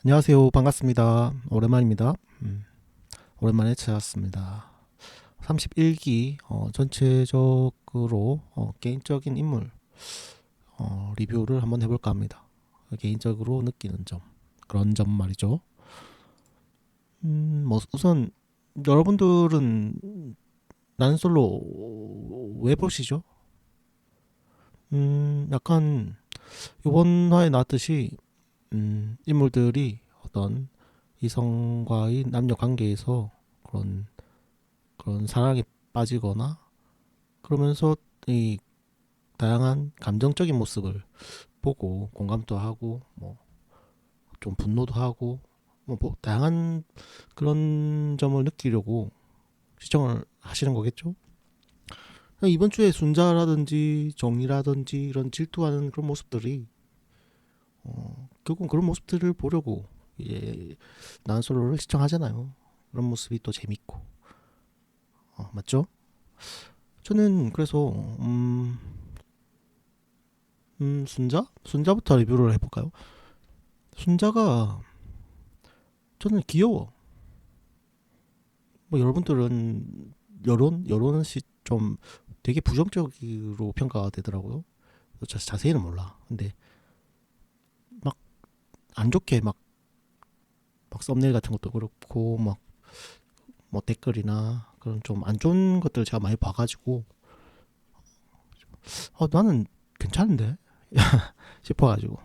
안녕하세요. 반갑습니다. 오랜만입니다. 오랜만에 찾아왔습니다. 31기 전체적으로 개인적인 인물 리뷰를 한번 해볼까 합니다. 개인적으로 느끼는 점, 그런 점 말이죠. 뭐 우선 여러분들은 나는 솔로 왜 보시죠? 약간 이번 화에 나왔듯이 인물들이 어떤 이성과의 남녀 관계에서 그런 사랑에 빠지거나 그러면서 이 다양한 감정적인 모습을 보고 공감도 하고 뭐 좀 분노도 하고 뭐 다양한 그런 점을 느끼려고 시청을 하시는 거겠죠. 이번 주에 순자라든지 정이라든지 이런 질투하는 그런 모습들이 결국 그런 모습들을 보려고 이제 난솔로를 시청하잖아요. 그런 모습이 또 재밌고 맞죠? 저는 그래서 순자? 순자부터 리뷰를 해볼까요? 순자가 저는 귀여워. 뭐 여러분들은 여론은 좀 되게 부정적으로 평가가 되더라고요. 자세히는 몰라. 근데 막 안 좋게 막 썸네일 같은 것도 그렇고 막 뭐 댓글이나 그런 좀 안 좋은 것들을 제가 많이 봐가지고 나는 괜찮은데 싶어가지고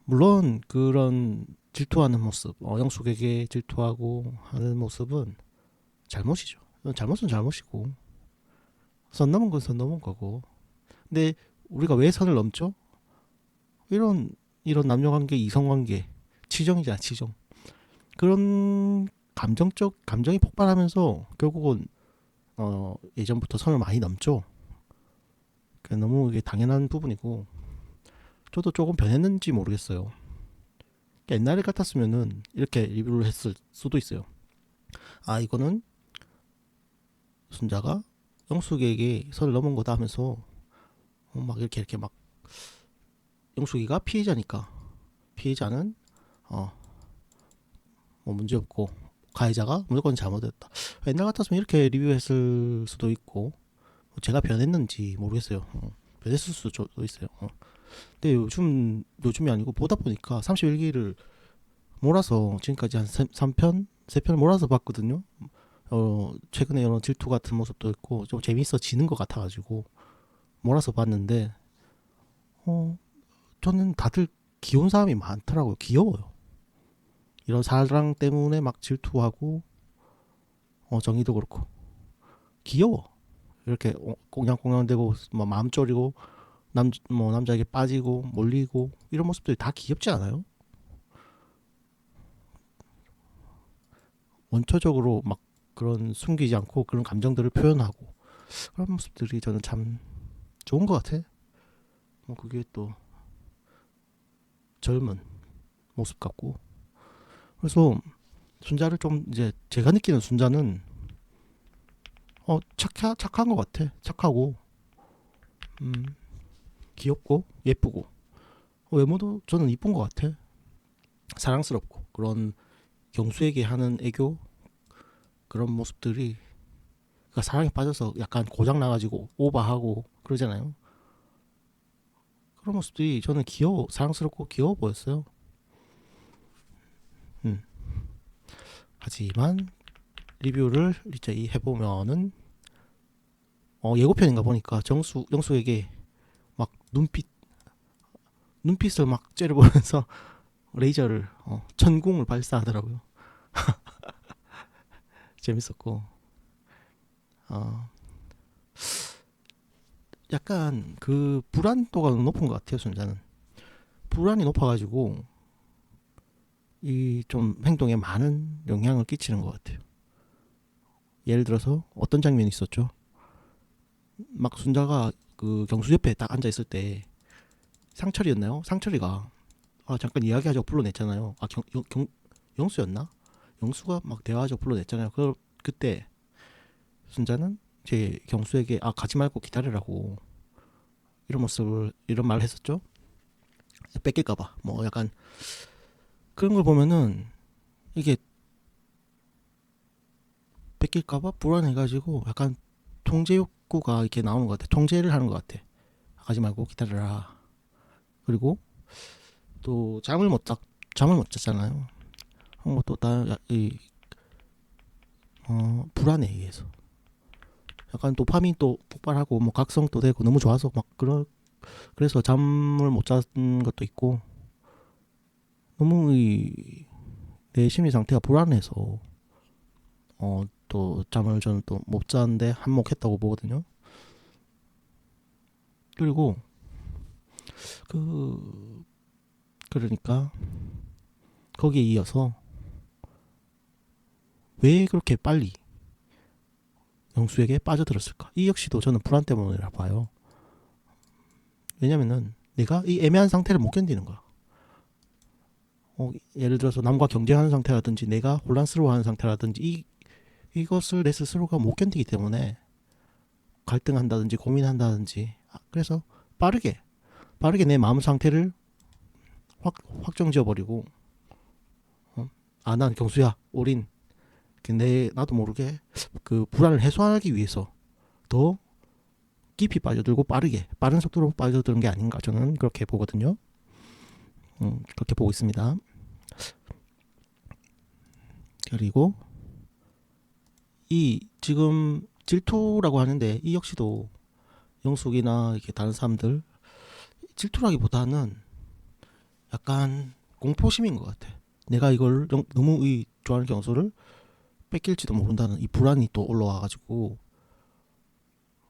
물론 그런 질투하는 모습, 영숙에게 질투하고 하는 모습은 잘못이죠. 잘못은 잘못이고 선 넘은 건 선 넘은 거고. 근데 우리가 왜 선을 넘죠? 이런 남녀 관계, 이성 관계, 치정이잖아, 치정. 그런 감정이 폭발하면서 결국은 예전부터 선을 많이 넘죠. 너무 이게 당연한 부분이고 저도 조금 변했는지 모르겠어요. 옛날에 같았으면은 이렇게 리뷰를 했을 수도 있어요. 아 이거는 순자가 영숙에게 선을 넘은 거다 하면서 막 이렇게 막 영숙이가 피해자니까 피해자는 어 뭐 문제 없고 가해자가 무조건 잘못했다. 옛날 같았으면 이렇게 리뷰했을 수도 있고 제가 변했는지 모르겠어요. 변했을 수도 있어요. 근데 요즘이 아니고 보다 보니까 31기를 몰아서 지금까지 한 3편 3편을 몰아서 봤거든요. 최근에 이런 질투 같은 모습도 있고 좀 재밌어지는 것 같아가지고 몰아서 봤는데 어 저는 다들 귀여운 사람이 많더라고요. 귀여워요. 이런 사랑 때문에 막 질투하고 정의도 그렇고 귀여워. 이렇게 꽁냥꽁냥대고 뭐 마음 졸이고 남자에게 빠지고 몰리고 이런 모습들이 다 귀엽지 않아요? 원초적으로 막 그런 숨기지 않고 그런 감정들을 표현하고 그런 모습들이 저는 참 좋은 것 같아. 그게 또 젊은 모습 같고 그래서 순자를 좀 이제 제가 느끼는 순자는 착한 것 같아. 착하고 음, 귀엽고 예쁘고 외모도 저는 이쁜 것 같아. 사랑스럽고 그런 경수에게 하는 애교 그런 모습들이 그러니까 사랑에 빠져서 약간 고장 나가지고 오버하고 그러잖아요. 그런 모습들이 저는 귀여워 사랑스럽고 귀여워 보였어요. 음. 하지만 리뷰를 이제 해보면은 예고편인가 보니까 영수에게 막 눈빛을 막 째려보면서 레이저를 천궁을 발사하더라고요. 재밌었고 어, 약간 그 불안도가 높은 것 같아요. 순자는 불안이 높아가지고 이 좀 행동에 많은 영향을 끼치는 것 같아요. 예를 들어서 어떤 장면이 있었죠? 막 순자가 그 경수 옆에 딱 앉아 있을 때 상철이었나요? 상철이가 잠깐 이야기하자고 불러냈잖아요. 영수였나? 영수가 막 대화하자고 불러냈잖아요. 그때 순자는 제 경수에게 가지 말고 기다리라고 이런 말을 했었죠. 뺏길까봐 뭐 약간 그런 걸 보면은 이게 뺏길까봐 불안해가지고 약간 통제 욕구가 이렇게 나오는 것 같아. 통제를 하는 것 같아. 가지 말고 기다려라. 그리고 또 잠을 못 잤잖아요. 또다이 불안에 의해서 약간 도파민 또 폭발하고 뭐 각성도 되고 너무 좋아서 막 그래서 잠을 못 잔 것도 있고 너무 내 심리 상태가 불안해서 또 잠을 저는 또 못 자는데 한몫했다고 보거든요. 그리고 그 그러니까 거기에 이어서 왜 그렇게 빨리 영수에게 빠져들었을까? 이 역시도 저는 불안 때문이라 봐요. 왜냐면은 내가 이 애매한 상태를 못 견디는 거야. 예를 들어서 남과 경쟁하는 상태라든지 내가 혼란스러워하는 상태라든지 이것을 내 스스로가 못 견디기 때문에 갈등한다든지 고민한다든지 그래서 빠르게 내 마음 상태를 확정지어버리고 난 경수야 올인 나도 모르게 그 불안을 해소하기 위해서 더 깊이 빠져들고 빠른 속도로 빠져드는 게 아닌가 저는 그렇게 보거든요. 그렇게 보고 있습니다. 그리고 이 지금 질투라고 하는데 이 역시도 영숙이나 이렇게 다른 사람들 질투라기보다는 약간 공포심인 것 같아. 내가 이걸 너무 좋아하는 경수를 뺏길지도 모른다는 이 불안이 또 올라와가지고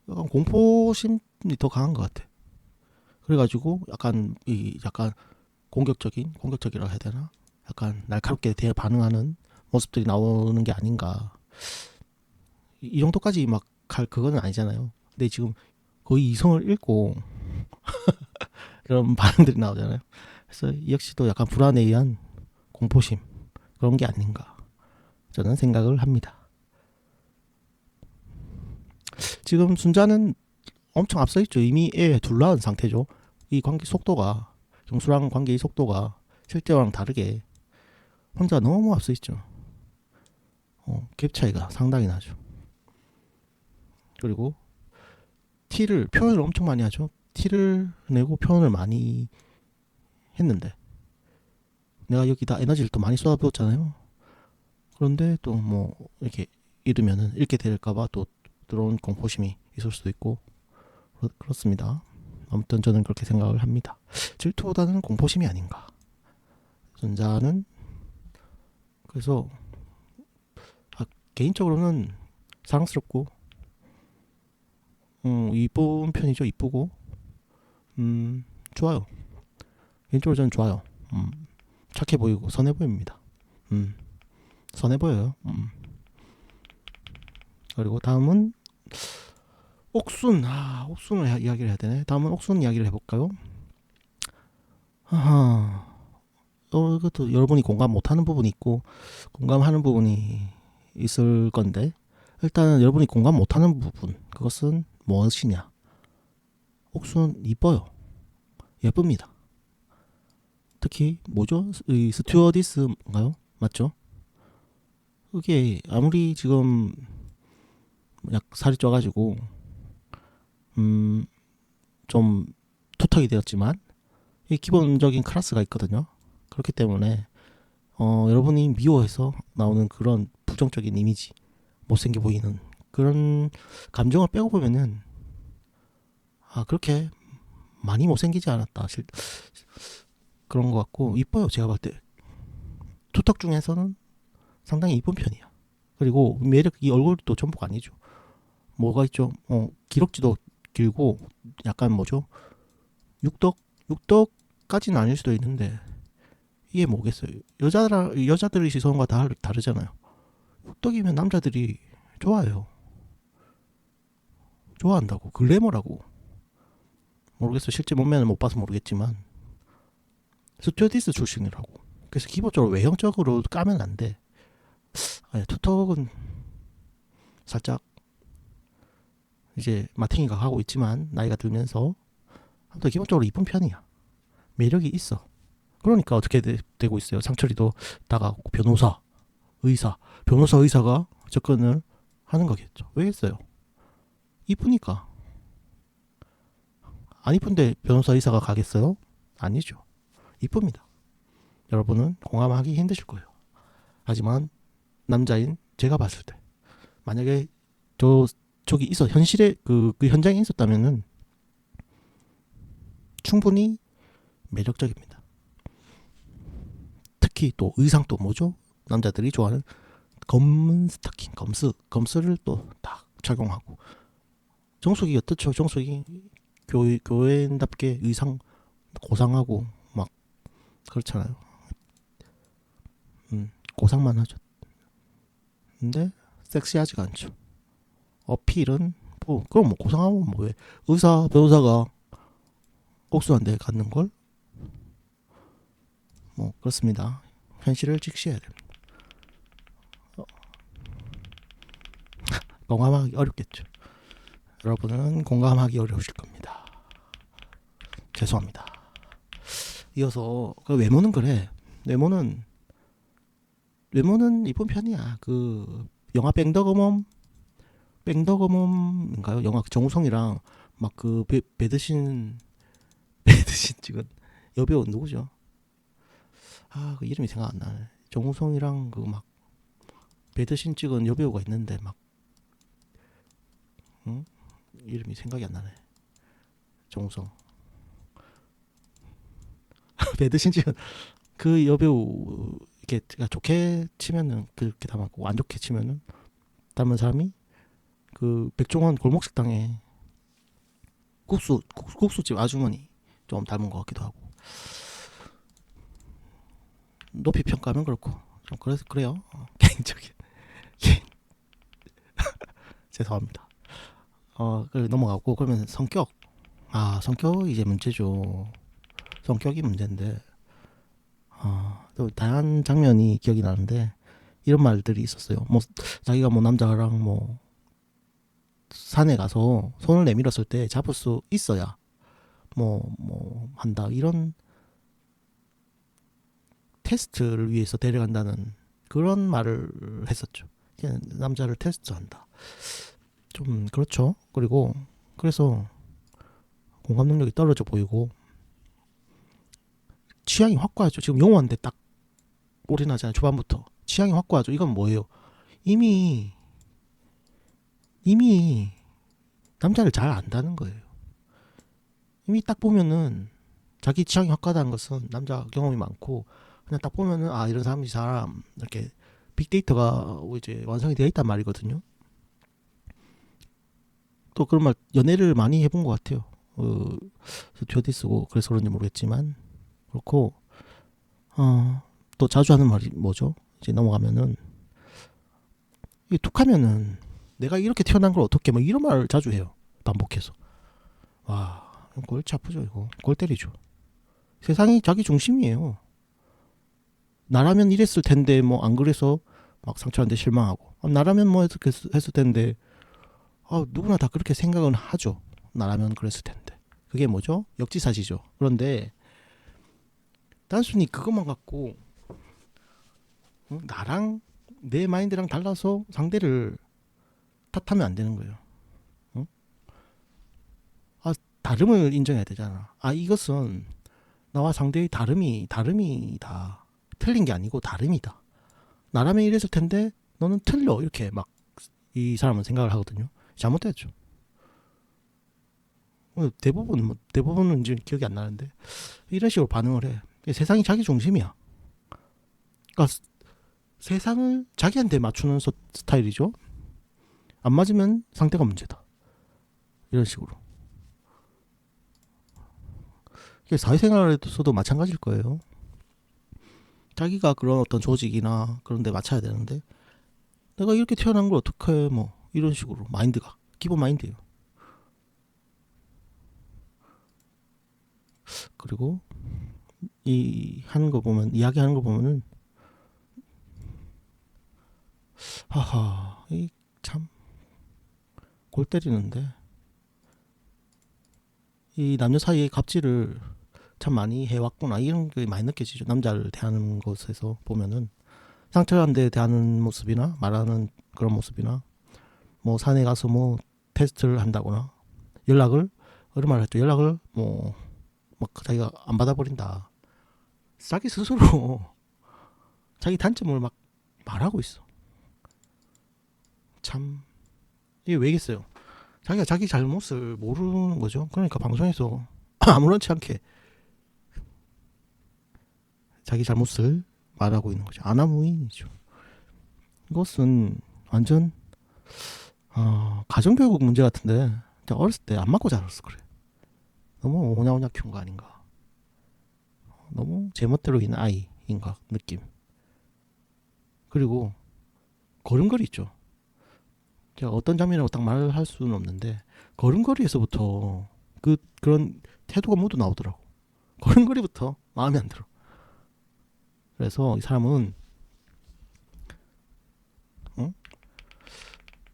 약간 공포심이 더 강한 것 같아. 그래가지고 약간 공격적이라고 해야 되나? 약간 날카롭게 반응하는 모습들이 나오는 게 아닌가. 이 정도까지 막 갈 그거는 아니잖아요. 근데 지금 거의 이성을 잃고 그런 반응들이 나오잖아요. 그래서 이 역시도 약간 불안에 의한 공포심 그런 게 아닌가 저는 생각을 합니다. 지금 순자는 엄청 앞서 있죠. 이미 애에 둘러싼 상태죠. 이 관계 속도가 경수랑 관계의 속도가 실제와는 다르게 혼자 너무 앞서 있죠. 갭 차이가 상당히 나죠. 그리고 표현을 엄청 많이 하죠. 티를 내고 표현을 많이 했는데 내가 여기다 에너지를 또 많이 쏟아부었잖아요. 그런데 또 뭐 이렇게 잃으면은 잃게 될까봐 또 들어온 공포심이 있을 수도 있고 그렇습니다. 아무튼 저는 그렇게 생각을 합니다. 질투보다는 공포심이 아닌가. 전자는 그래서 개인적으로는 사랑스럽고 이쁜 편이죠. 이쁘고 좋아요. 개인적으로 저는 좋아요. 착해 보이고 선해 보입니다. 선해 보여요. 그리고 다음은 옥순을 이야기를 해야 되네. 다음은 옥순 이야기를 해볼까요? 이것도 여러분이 공감 못하는 부분이 있고 공감하는 부분이 있을 건데 일단은 여러분이 공감 못하는 부분 그것은 무엇이냐? 옥순 이뻐요. 예쁩니다. 특히 뭐죠? 이 스튜어디스인가요? 맞죠? 그게 아무리 지금 약 살이 쪄가지고 좀 투턱이 되었지만 이 기본적인 클래스가 있거든요. 그렇기 때문에 여러분이 미워해서 나오는 그런 부정적인 이미지, 못생겨 보이는 그런 감정을 빼고 보면은 그렇게 많이 못생기지 않았다. 그런 것 같고 이뻐요. 제가 볼 때 투턱 중에서는 상당히 이쁜 편이야. 그리고 이 얼굴도 전부가 아니죠. 뭐가 있죠? 기럭지도 길고 약간 뭐죠? 육덕까지는 아닐 수도 있는데 이게 뭐겠어요? 여자들의 시선과 다르잖아요. 육덕이면 남자들이 좋아해요. 좋아한다고. 글래머라고. 모르겠어. 실제 몸매는 못 봐서 모르겠지만 스튜어디스 출신이라고. 그래서 기본적으로 외형적으로 까면 안 돼. 투턱은 살짝 이제 마탱이가 하고 있지만 나이가 들면서 아무튼 기본적으로 이쁜 편이야. 매력이 있어. 그러니까 어떻게 되고 있어요. 상철이도 다가오고 변호사, 의사, 변호사, 의사가 접근을 하는 거겠죠. 왜 했어요? 이쁘니까. 안 이쁜데 변호사, 의사가 가겠어요? 아니죠. 이쁩니다. 여러분은 공감하기 힘드실 거예요. 하지만 남자인 제가 봤을 때 만약에 저기 있어 현실에 그 현장에 있었다면은 충분히 매력적입니다. 특히 또 의상 또 뭐죠? 남자들이 좋아하는 검은 스타킹, 검스를 또 딱 착용하고. 정숙이 어떻죠? 정숙이 교회인답게 의상 고상하고 막 그렇잖아요. 고상만 하죠. 근데 섹시하지가 않죠. 어필은 뭐 그럼 뭐 고상하면 뭐해? 의사 변호사가 옥수한테 갖는 걸 뭐 그렇습니다. 현실을 직시해야 됩니다. 공감하기 어렵겠죠. 여러분은 공감하기 어려우실 겁니다. 죄송합니다. 이어서 그 외모는 그래. 외모는 이쁜 편이야. 그 영화 뺑더거멈인가요? 영화 정우성이랑 막 그 배드신 찍은 여배우 누구죠? 아, 그 이름이 생각 안 나네. 정우성이랑 그 막 배드신 찍은 여배우가 있는데 막 응? 이름이 생각이 안 나네. 정우성. 배드신 찍은 그 여배우 이렇게 좋게 치면은 그렇게 닮았고 안 좋게 치면은 닮은 사람이 그 백종원 골목식당에 국수집 아주머니 좀 닮은 것 같기도 하고. 높이 평가하면 그렇고 좀 그래요. 개인적인 죄송합니다. 넘어가고. 그러면 성격이 이제 문제죠. 성격이 문제인데 또 다양한 장면이 기억이 나는데 이런 말들이 있었어요. 뭐 자기가 뭐 남자랑 뭐 산에 가서 손을 내밀었을 때 잡을 수 있어야 뭐 한다, 이런 테스트를 위해서 데려간다는 그런 말을 했었죠. 남자를 테스트한다. 좀 그렇죠. 그리고 그래서 공감 능력이 떨어져 보이고 취향이 확고하죠. 지금 용호한테 딱 올인하잖아요. 초반부터 취향이 확고하죠. 이건 뭐예요? 이미 남자를 잘 안다는 거예요. 이미 딱 보면은 자기 취향이 확고하다는 것은 남자 경험이 많고 그냥 딱 보면은 아, 이런 사람 이렇게 빅데이터가 이제 완성이 되어 있단 말이거든요. 또 그런 말 연애를 많이 해본 것 같아요. 스튜어디 쓰고 그래서 그런지 모르겠지만 그렇고 또 자주 하는 말이 뭐죠? 이제 넘어가면은 이 툭하면은 내가 이렇게 태어난 걸 어떻게 뭐 이런 말을 자주 해요. 반복해서. 와, 골치 아프죠. 이거 골 때리죠. 세상이 자기 중심이에요. 나라면 이랬을 텐데 뭐 안 그래서 막 상처한테 실망하고 나라면 뭐 했을 텐데 누구나 다 그렇게 생각은 하죠. 나라면 그랬을 텐데. 그게 뭐죠? 역지사지죠. 그런데 단순히 그것만 갖고 나랑 내 마인드랑 달라서 상대를 탓하면 안 되는 거예요. 응? 다름을 인정해야 되잖아. 이것은 나와 상대의 다름이다. 틀린 게 아니고 다름이다. 나라면 이랬을 텐데 너는 틀려. 이렇게 막 이 사람은 생각을 하거든요. 잘못됐죠. 대부분은 이제 기억이 안 나는데 이런 식으로 반응을 해. 세상이 자기 중심이야. 그러니까 세상을 자기한테 맞추는 스타일이죠. 안 맞으면 상대가 문제다. 이런 식으로. 사회생활에서도 마찬가지일 거예요. 자기가 그런 어떤 조직이나 그런 데 맞춰야 되는데 내가 이렇게 태어난 걸 어떡해 뭐 이런 식으로 마인드가 기본 마인드예요. 그리고 이야기하는 거 보면은 하하, 이 참 골 때리는데 이 남녀 사이의 갑질을 참 많이 해왔구나 이런 게 많이 느껴지죠. 남자를 대하는 것에서 보면은 상처한데 대하는 모습이나 말하는 그런 모습이나 뭐 산에 가서 뭐 테스트를 한다거나 연락을 얼마나 했죠. 연락을 뭐 막 자기가 안 받아버린다. 자기 스스로 자기 단점을 막 말하고 있어. 참 이게 왜겠어요? 자기가 자기 잘못을 모르는 거죠. 그러니까 방송에서 아무렇지 않게 자기 잘못을 말하고 있는 거죠. 아나무인이죠. 이것은 완전 가정교육 문제 같은데 제가 어렸을 때 안 맞고 자랐어. 그래. 너무 오냐오냐 키운 거 아닌가. 너무 제멋대로 있는 아이인가 느낌. 그리고 걸음걸이 있죠. 제가 어떤 장면이라고 딱 말할 수는 없는데 걸음걸이에서부터 그런 태도가 모두 나오더라고. 걸음걸이부터 마음에 안 들어. 그래서 이 사람은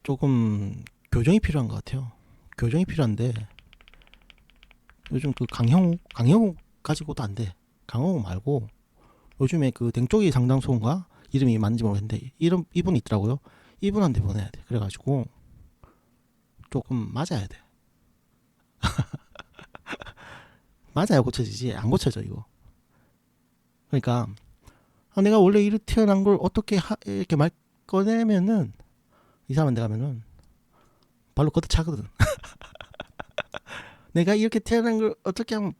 조금 교정이 필요한 것 같아요. 교정이 필요한데 요즘 그 강형욱 가지고도 안 돼. 강형욱 말고 요즘에 그 댕쪽이 상당수인가 이름이 맞는지 모르겠는데 이분 있더라고요. 이분한테 보내야 돼. 그래가지고 조금 맞아야 돼. 맞아야 고쳐지지 안 고쳐져 이거. 그러니까 내가 원래 이렇게 태어난 걸 어떻게 이렇게 말 꺼내면은 이 사람한테 가면은 발로 걷어차거든. 내가 이렇게 태어난 걸 어떻게 하면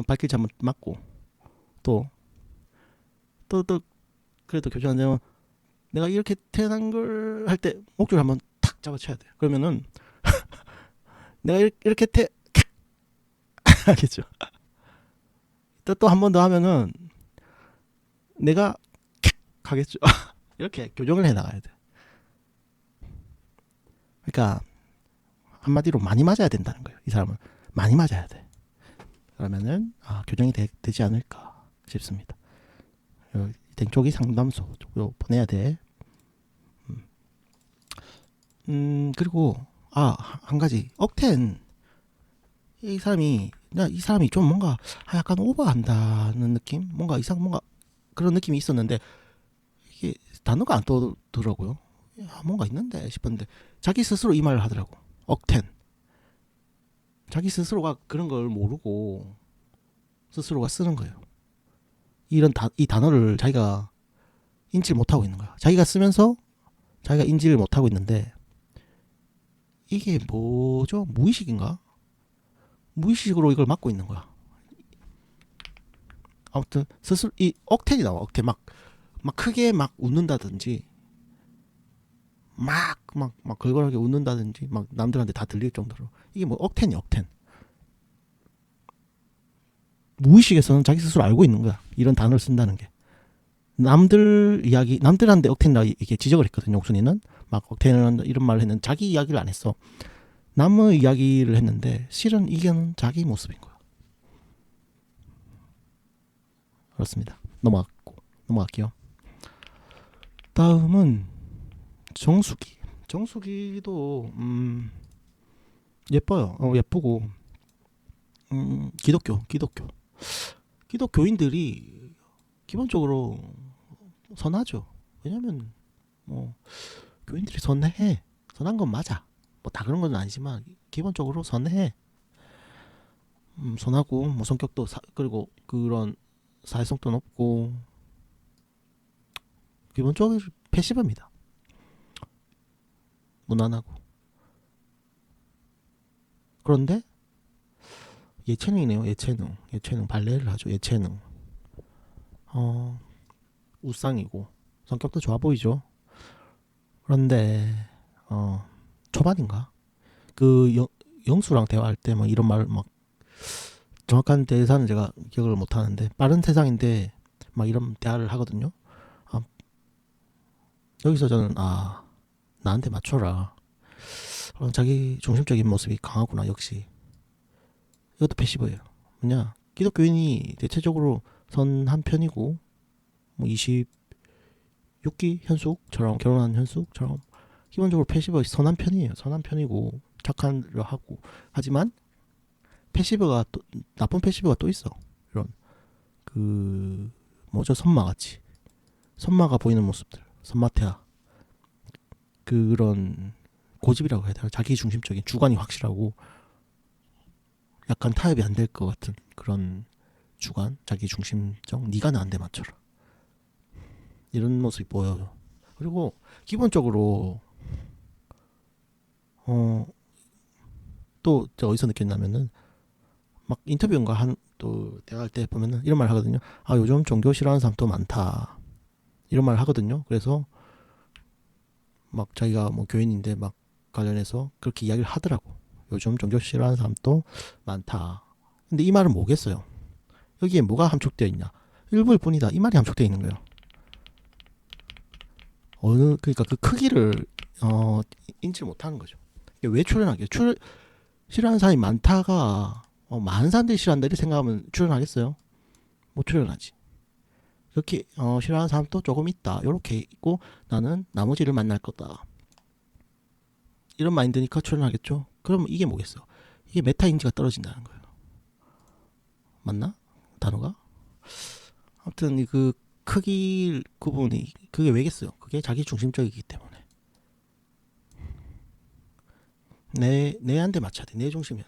발길질 한번 맞고 또 그래도 교정 안 되면 내가 이렇게 태어난 걸 할 때 목줄 한번 탁 잡아쳐야 돼. 그러면은 내가 이렇게 알겠죠? 또 한 번 더 하면은 내가 하겠죠. 이렇게 교정을 해 나가야 돼. 그러니까 한마디로 많이 맞아야 된다는 거예요. 이 사람은 많이 맞아야 돼. 그러면은 교정이 되지 않을까 싶습니다. 댕쪽이 상담소 보내야 돼. 그리고 한 가지 억텐 이 사람이 좀 뭔가 약간 오버한다는 느낌, 뭔가 그런 느낌이 있었는데 이게 단어가 안 떠오르더라고요. 뭔가 있는데 싶었는데 자기 스스로 이 말을 하더라고. 억텐. 자기 스스로가 그런 걸 모르고 스스로가 쓰는 거예요. 이 단어를 자기가 인지를 못하고 있는 거야. 자기가 쓰면서 자기가 인지를 못하고 있는데 이게 뭐죠? 무의식인가? 무의식으로 이걸 막고 있는 거야. 아무튼 스스로 이 억텐이 나와. 억텐 막 크게 막 웃는다든지 막 걸걸하게 웃는다든지 막 남들한테 다 들릴 정도로 이게 뭐 억텐이 억텐. 무의식에서는 자기 스스로 알고 있는 거야. 이런 단어를 쓴다는 게. 남들한테 억텐이라고 이렇게 지적을 했거든요. 옥순이는 막 억텐을 이런 말을 했는데 자기 이야기를 안 했어. 남의 이야기를 했는데 실은 이게는 자기 모습인 거야. 그렇습니다. 넘어갈게요. 다음은 정수기. 정수기도 예뻐요. 예쁘고 기독교인들이 기본적으로 선하죠. 왜냐면 뭐 교인들이 선한 건 맞아. 뭐 다 그런 건 아니지만 기본적으로 선해. 선하고 뭐 성격도 그리고 그런 사회성도 높고 기본적으로 패시브입니다. 무난하고. 그런데 예체능이네요. 예체능 발레를 하죠. 예체능. 우상이고 성격도 좋아 보이죠. 그런데 초반인가 그 영수랑 대화할 때 막 이런 말 막 정확한 대사는 제가 기억을 못 하는데 빠른 세상인데 막 이런 대화를 하거든요. 여기서 저는 나한테 맞춰라. 자기 중심적인 모습이 강하구나. 역시 이것도 패시브예요. 뭐냐 기독교인이 대체적으로 선한 편이고 뭐 26기 현숙처럼 결혼한 현숙처럼 기본적으로 패시브가 선한 편이에요. 선한 편이고 착한려 하고 하지만 패시브가 또 나쁜 패시브가 또 있어. 그 뭐죠, 선마같이 선마가 보이는 모습들, 선마태아, 그런 고집이라고 해야 되나, 자기 중심적인 주관이 확실하고 약간 타협이 안 될 것 같은 그런 주관, 자기 중심적, 네가 나한테 맞춰라, 이런 모습이 보여요. 그리고 기본적으로 또 제가 어디서 느꼈냐면은 막 인터뷰인가 한 또 대화할 때 보면은 이런 말 하거든요. 아, 요즘 종교 싫어하는 사람도 많다, 이런 말 하거든요. 그래서 막 자기가 뭐 교인인데 막 관련해서 그렇게 이야기를 하더라고. 요즘 종교 싫어하는 사람도 많다. 근데 이 말은 뭐겠어요? 여기에 뭐가 함축되어 있냐? 일부일 뿐이다, 이 말이 함축되어 있는 거예요. 그러니까 그 크기를 인지 못하는 거죠. 왜 출연하게? 싫어하는 사람이 많다가 많은 사람들이 싫어한다 이렇게 생각하면 출연하겠어요? 못 출연하지. 이렇게 싫어하는 사람도 조금 있다, 이렇게 있고 나는 나머지를 만날 거다, 이런 마인드니까 출연하겠죠. 그럼 이게 뭐겠어? 이게 메타 인지가 떨어진다는 거예요. 맞나? 단어가? 아무튼 그 크기 구분이 그게 왜겠어요? 그게 자기 중심적이기 때문에 내한테 맞춰야 돼. 내 중심이야.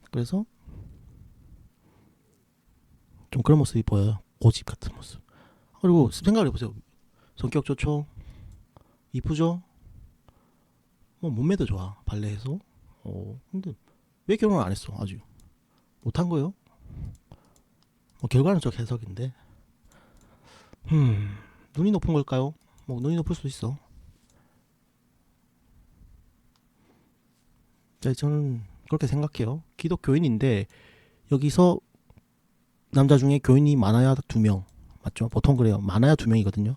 그래서 좀 그런 모습이 보여요. 고집 같은 모습. 그리고 생각을 해보세요. 성격 좋죠? 이쁘죠? 뭐 몸매도 좋아. 발레해서. 근데 왜 결혼을 안 했어? 아주 못한 거예요? 뭐 결과는 저 해석인데. 눈이 높은 걸까요? 뭐 눈이 높을 수도 있어. 네, 저는 그렇게 생각해요. 기독교인인데 여기서 남자 중에 교인이 많아야 2명, 맞죠? 보통 그래요. 많아야 2명이거든요.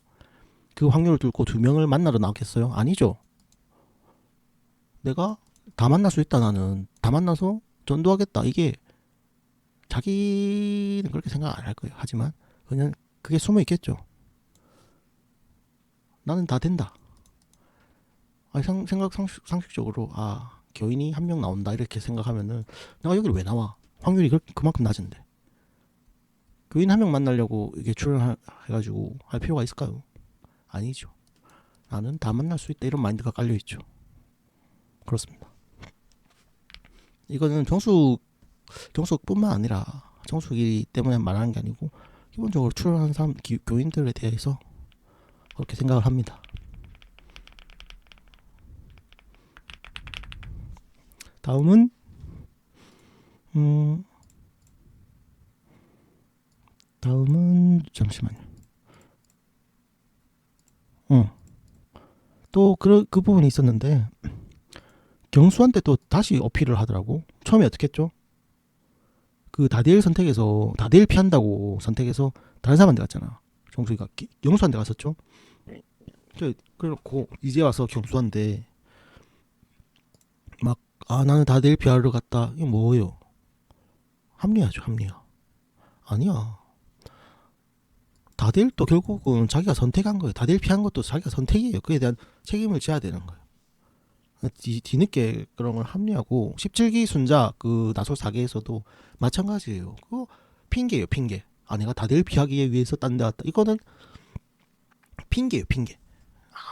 그 확률을 뚫고 2명을 만나러 나오겠어요? 아니죠. 내가 다 만날 수 있다, 나는 다 만나서 전도하겠다, 이게 자기는 그렇게 생각 안 할 거예요. 하지만 그냥 그게 숨어 있겠죠. 나는 다 된다. 상식적으로 교인이 1명 나온다 이렇게 생각하면은 내가 여기를 왜 나와? 확률이 그만큼 낮은데 교인 1명 만나려고 이게 출연해가지고 할 필요가 있을까요? 아니죠. 나는 다 만날 수 있다, 이런 마인드가 깔려 있죠. 그렇습니다. 이거는 정숙뿐만 아니라 정숙이기 때문에 말하는 게 아니고 기본적으로 출연하는 사람, 교인들에 대해서 그렇게 생각을 합니다. 다음은 잠시만요. 또 그 부분이 있었는데 경수한테 또 다시 어필을 하더라고. 처음에 어떻게 했죠? 그 다디엘 피한다고 선택해서 다른 사람한테 갔잖아. 정수이가 영수한테 갔었죠. 그래놓고 이제 와서 경수한테 막 나는 다디엘 피하러 갔다. 이거 뭐예요? 합리화죠, 합리화. 아니야. 다디엘도 결국은 자기가 선택한 거예요. 다디엘 피한 것도 자기가 선택이에요. 그에 대한 책임을 져야 되는 거예요. 뒤늦게 그런 걸 합리하고 17기 순자 그 나솔 사계에서도 마찬가지예요. 그거 핑계예요, 핑계. 내가 다들 피하기 위해서 딴 데 갔다. 이거는 핑계예요, 핑계.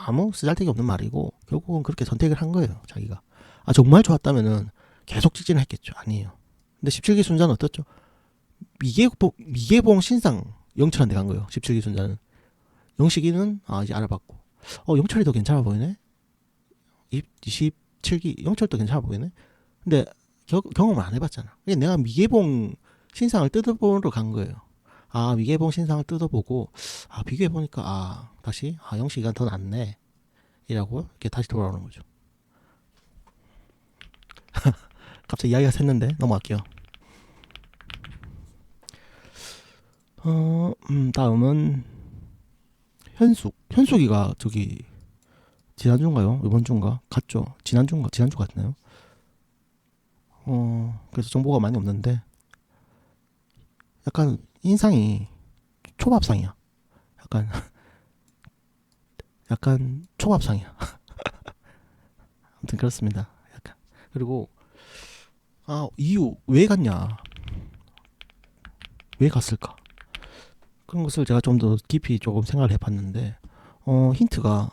아무 쓰잘데기 없는 말이고 결국은 그렇게 선택을 한 거예요, 자기가. 정말 좋았다면은 계속 직진했겠죠. 아니에요. 근데 17기 순자는 어떻죠? 미개봉 신상 영철한테 간 거예요. 17기 순자는. 영식이는 이제 알아봤고, 영철이 더 괜찮아 보이네. 27기 영철도 괜찮아 보이네. 근데 경험을 안 해봤잖아. 내가 미개봉 신상을 뜯어보러 간 거예요. 미개봉 신상을 뜯어보고 비교해보니까 다시 영식이가 더 낫네, 이라고 이렇게 다시 돌아오는 거죠. 갑자기 이야기가 샜는데 넘어갈게요. 다음은 현숙이가 저기 지난주인가요? 이번 주인가? 갔죠. 지난주 같나요? 그래서 정보가 많이 없는데 약간 인상이 초밥상이야. 약간 약간 초밥상이야. 아무튼 그렇습니다. 약간. 그리고 이유 왜 갔냐? 왜 갔을까? 그런 것을 제가 좀 더 깊이 조금 생각을 해봤는데 힌트가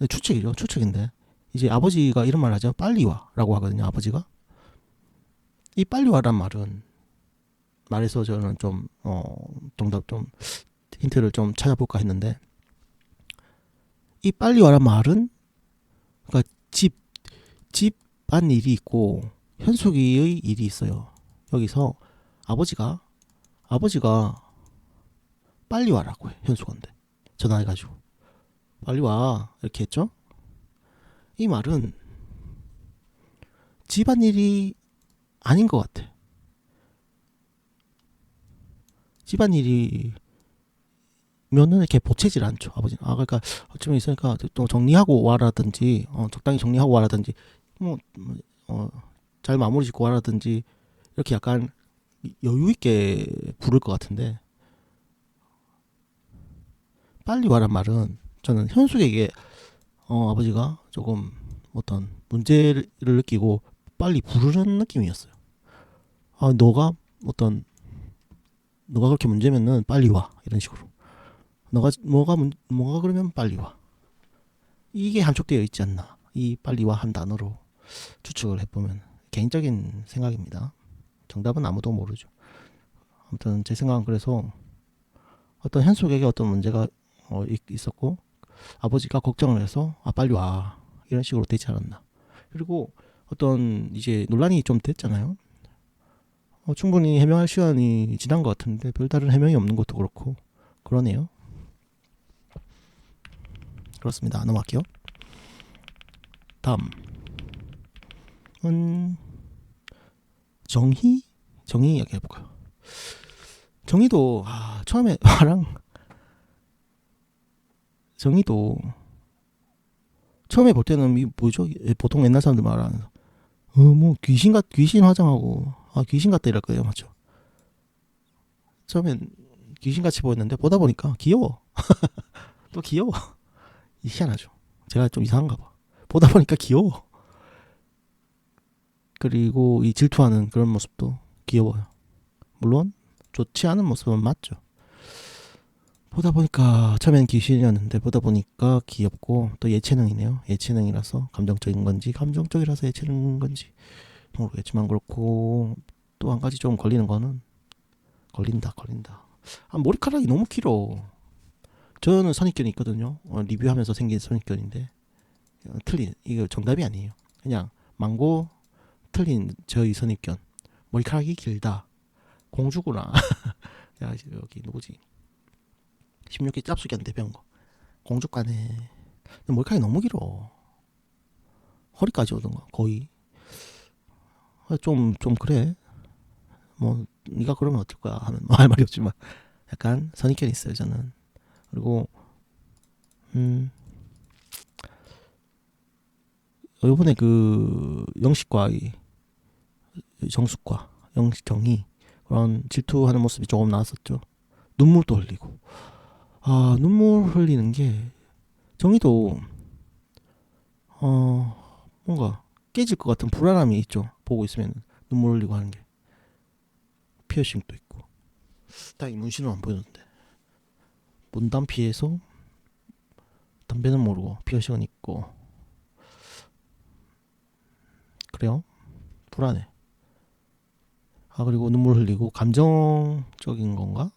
추측이죠. 추측인데 이제 아버지가 이런 말 하죠. 빨리 와라고 하거든요. 아버지가 이 빨리 와란 말에서 저는 좀 정답 좀 힌트를 좀 찾아볼까 했는데 이 빨리 와란 말은 그러니까 집안 일이 있고 현숙이의 일이 있어요. 여기서 아버지가 빨리 와라고 해. 현숙한테 전화해가지고 빨리 와 이렇게 했죠. 이 말은 집안 일이 아닌 것 같아. 집안 일이 면은 이렇게 보채질 않죠. 아버지는. 그러니까 어쩌면 있으니까 또 정리하고 와라든지 적당히 정리하고 와라든지 뭐 잘 마무리 짓고 와라든지 이렇게 약간 여유 있게 부를 것 같은데 빨리 와란 말은 저는 현숙에게 아버지가 조금 어떤 문제를 느끼고 빨리 부르는 느낌이었어요. 너가 그렇게 문제면은 빨리 와 이런 식으로. 뭐가 그러면 빨리 와. 이게 함축되어 있지 않나. 이 빨리 와 한 단어로 추측을 해보면 개인적인 생각입니다. 정답은 아무도 모르죠. 아무튼 제 생각은 그래서 어떤 현숙에게 어떤 문제가 있었고 아버지가 걱정을 해서 빨리 와 이런 식으로 되지 않았나. 그리고 어떤 이제 논란이 좀 됐잖아요. 충분히 해명할 시간이 지난 것 같은데 별다른 해명이 없는 것도 그렇고 그러네요. 그렇습니다. 넘어갈게요. 다음은 정희 이야기 해볼까요? 정희도 처음에 정희도 처음에 볼 때는 뭐죠? 보통 옛날 사람들 말하는 뭐 귀신 화장하고 귀신 같다 이럴 거예요, 맞죠? 처음엔 귀신같이 보였는데 보다 보니까 귀여워. 또 귀여워. 희한하죠. 제가 좀 이상한가 봐. 보다 보니까 귀여워. 그리고 이 질투하는 그런 모습도 귀여워요. 물론 좋지 않은 모습은 맞죠. 보다 보니까 처음엔 귀신이었는데 보다 보니까 귀엽고 또 예체능이네요. 예체능이라서 감정적이라서 예체능인 건지 모르겠지만 그렇고 또 한 가지 좀 걸리는 거는 걸린다. 머리카락이 너무 길어. 저는 선입견이 있거든요. 리뷰하면서 생긴 선입견인데 이거 정답이 아니에요. 그냥 망고 틀린 저의 선입견. 머리카락이 길다. 공주구나. 야 여기 누구지? 16기 짭수기한테 배운 거. 공주과네. 머리카락이 너무 길어. 허리까지 오던가 거의. 좀 그래. 뭐 네가 그러면 어떨 거야 하면 할 말이 없지만 약간 선입견이 있어요 저는. 그리고 이번에 그 영식과의 정숙과 영식경이 그런 질투하는 모습이 조금 나왔었죠. 눈물도 흘리고. 눈물 흘리는 게 정희도 뭔가 깨질 것 같은 불안함이 있죠. 보고 있으면 눈물 흘리고 하는 게. 피어싱도 있고. 딱 이 문신은 안 보이는데. 문담 피해서 담배는 모르고 피어싱은 있고. 그래요? 불안해. 그리고 눈물 흘리고 감정적인 건가?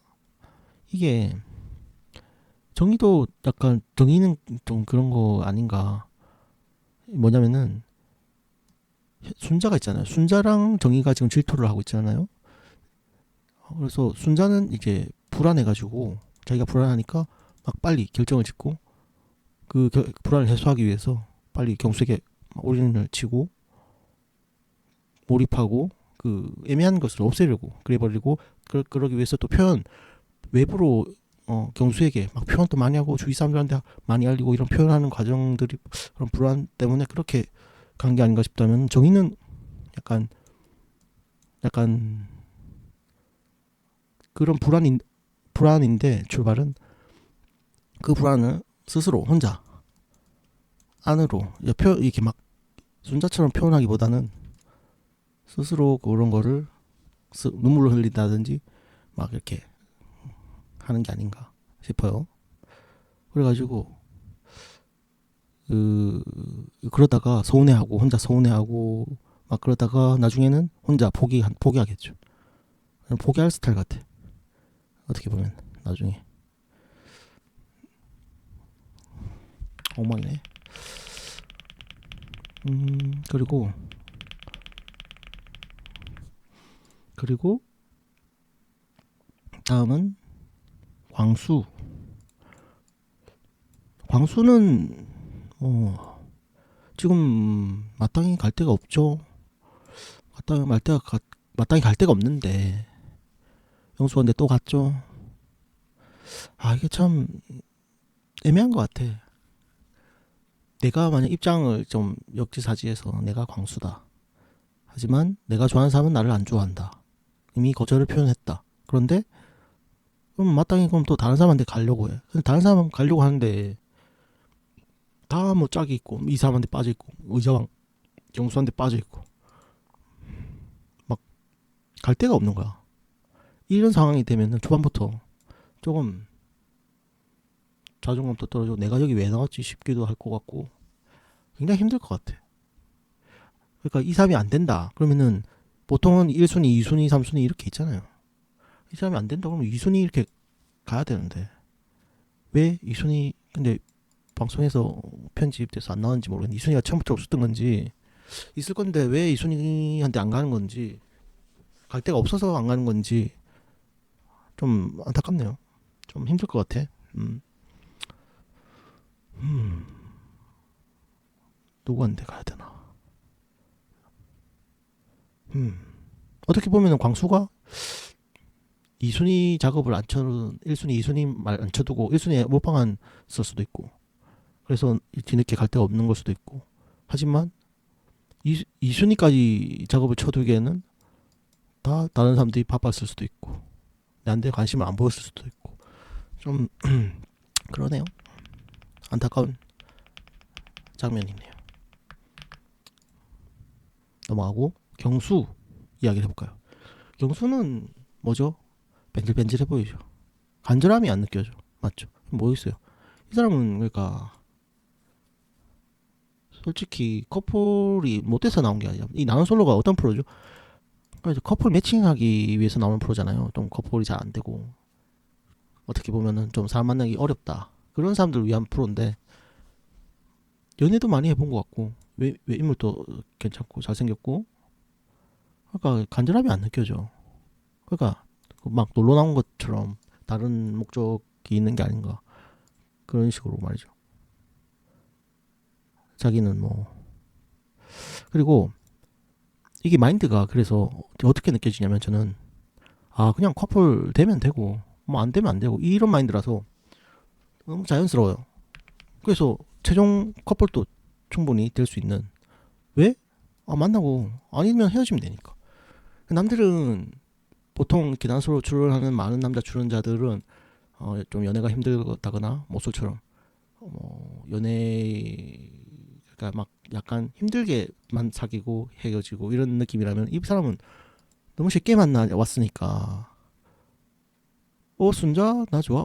이게 정의도 약간 정의는 좀 그런 거 아닌가. 뭐냐면은 순자가 있잖아요. 순자랑 정의가 지금 질투를 하고 있잖아요. 그래서 순자는 이제 불안해가지고 자기가 불안하니까 막 빨리 결정을 짓고 그 불안을 해소하기 위해서 빨리 경수에게 올인을 치고 몰입하고 그 애매한 것을 없애려고 그래버리고 그러기 위해서 또 외부로 경수에게 막 표현도 많이 하고 주위 사람들한테 많이 알리고 이런 표현하는 과정들이 그런 불안 때문에 그렇게 간 게 아닌가 싶다면 정의는 약간 그런 불안인데 출발은 그 불안을 스스로 혼자 안으로 이렇게 막 순자처럼 표현하기보다는 스스로 그런 거를 눈물을 흘린다든지 막 이렇게 하는 게 아닌가 싶어요. 그래가지고 그러다가 서운해하고 혼자 서운해하고 막 그러다가 나중에는 혼자 포기하겠죠. 포기할 스타일 같아. 어떻게 보면 나중에 엉망이네. 그리고 다음은 광수. 광수는 지금 마땅히 갈 데가 없죠. 마땅히 갈 데가 없는데 영수한테 또 갔죠. 아, 이게 참 애매한 것 같아. 내가 만약 입장을 좀 역지사지해서 내가 광수다. 하지만 내가 좋아하는 사람은 나를 안 좋아한다. 이미 거절을 표현했다. 그런데 그럼 마땅히 그럼 또 다른 사람한테 가려고 해. 근데 다른 사람 가려고 하는데 다 뭐 짝이 있고 이 사람한테 빠져 있고 의자왕 영수한테 빠져 있고 막 갈 데가 없는 거야. 이런 상황이 되면은 초반부터 조금 자존감도 떨어지고 내가 여기 왜 나왔지 싶기도 할 것 같고 굉장히 힘들 것 같아. 그러니까 2, 3이 안 된다. 그러면은 보통은 1순위, 2순위, 3순위 이렇게 있잖아요. 2, 3이 안 된다 그러면 2순위 이렇게 가야 되는데 왜 2순위 근데 방송에서 편집돼서 안 나왔는지 모르겠는데 2순위가 처음부터 없었던 건지 있을 건데 왜 2순위한테 안 가는 건지 갈 데가 없어서 안 가는 건지 좀 안타깝네요. 좀 힘들 것 같아. 누구한테 가야 되나? 어떻게 보면은 광수가 2순위 작업을 안 쳐둔 1순위, 2순위 말 안 쳐두고 1순위에 몰빵한 쓸 수도 있고 그래서 뒤늦게 갈 데가 없는 걸 수도 있고 하지만 2순위까지 작업을 쳐두기에는 다 다른 사람들이 바빴을 수도 있고 내한테 관심을 안 보였을 수도 있고 좀 그러네요. 안타까운 장면이네요. 넘어가고 경수 이야기를 해볼까요? 경수는 뭐죠? 벤질벤질해 보이죠. 간절함이 안 느껴져. 맞죠? 뭐 있어요? 이 사람은 그러니까 솔직히 커플이 못돼서 나온 게 아니라 이 나는 솔로가 어떤 프로죠? 그러니까 커플 매칭하기 위해서 나오는 프로잖아요. 좀 커플이 잘 안 되고 어떻게 보면은 좀 사람 만나기 어렵다 그런 사람들을 위한 프로인데 연애도 많이 해본 것 같고 왜 인물도 괜찮고 잘생겼고 그러니까 간절함이 안 느껴져. 그러니까 막 놀러 나온 것처럼 다른 목적이 있는 게 아닌가 그런 식으로 말이죠. 자기는 뭐 그리고 이게 마인드가 그래서 어떻게 느껴지냐면 저는 그냥 커플 되면 되고 뭐 안 되면 안 되고 이런 마인드라서 너무 자연스러워요. 그래서 최종 커플도 충분히 될 수 있는 왜? 만나고 아니면 헤어지면 되니까. 남들은 보통 이렇게 난소로 출연하는 많은 남자 출연자들은 좀 연애가 힘들다거나 모쏠처럼 연애 그러니까 막 약간 힘들게만 사귀고 헤어지고 이런 느낌이라면 이 사람은 너무 쉽게 만나 왔으니까 순자 나 좋아